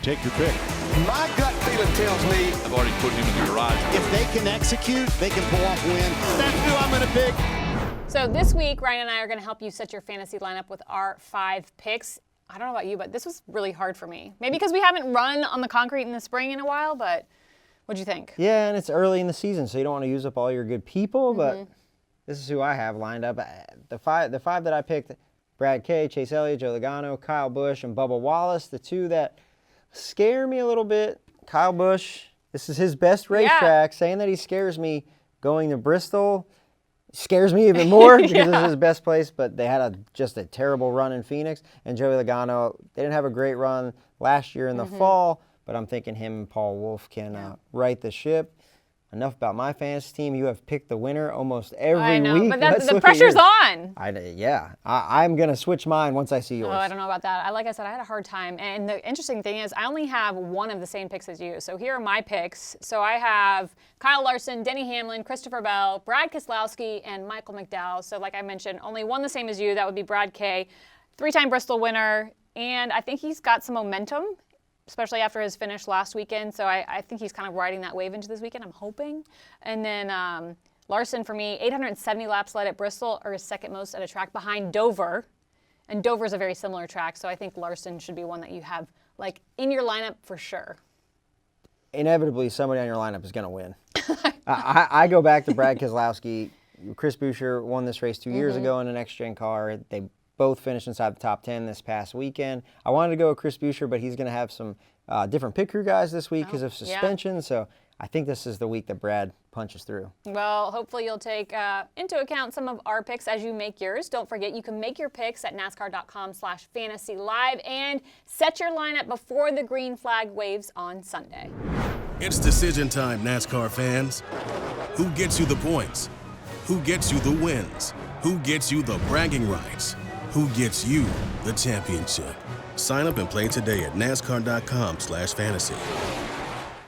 take your pick. My gut feeling tells me I've already put him in the garage. If they can execute, they can pull off win. That's who I'm going to pick. So this week, Ryan and I are going to help you set your fantasy lineup with our 5 picks. I don't know about you, but this was really hard for me. Maybe because we haven't run on the concrete in the spring in a while, but what'd you think? Yeah, and it's early in the season, so you don't want to use up all your good people, but this is who I have lined up. The five that I picked, Brad K, Chase Elliott, Joe Logano, Kyle Busch, and Bubba Wallace. The two that scare me a little bit, Kyle Busch, this is his best racetrack. Saying that he scares me going to Bristol scares me even more because this is his best place, but they had just a terrible run in Phoenix. And Joey Logano, they didn't have a great run last year in the fall, but I'm thinking him and Paul Wolfe can right the ship. Enough about my fantasy team. You have picked the winner almost every I know, week. but the pressure's on. I'm going to switch mine once I see yours. Oh, I don't know about that. Like I said, I had a hard time. And the interesting thing is I only have one of the same picks as you. So here are my picks. So I have Kyle Larson, Denny Hamlin, Christopher Bell, Brad Keselowski, and Michael McDowell. So like I mentioned, only one the same as you. That would be Brad K, 3-time Bristol winner. And I think he's got some momentum, especially after his finish last weekend. So I think he's kind of riding that wave into this weekend, I'm hoping. And then Larson, for me, 870 laps led at Bristol, or his second most at a track behind Dover. And Dover's a very similar track, so I think Larson should be one that you have like in your lineup for sure. Inevitably, somebody on your lineup is going to win. I go back to Brad Keselowski. Chris Buescher won this race 2 years ago in an next-gen car. They both finished inside the top 10 this past weekend. I wanted to go with Chris Buescher, but he's going to have some different pit crew guys this week because of suspension. So I think this is the week that Brad punches through. Well, hopefully you'll take into account some of our picks as you make yours. Don't forget, you can make your picks at NASCAR.com/fantasylive and set your lineup before the green flag waves on Sunday. It's decision time, NASCAR fans. Who gets you the points? Who gets you the wins? Who gets you the bragging rights? Who gets you the championship? Sign up and play today at NASCAR.com/fantasy.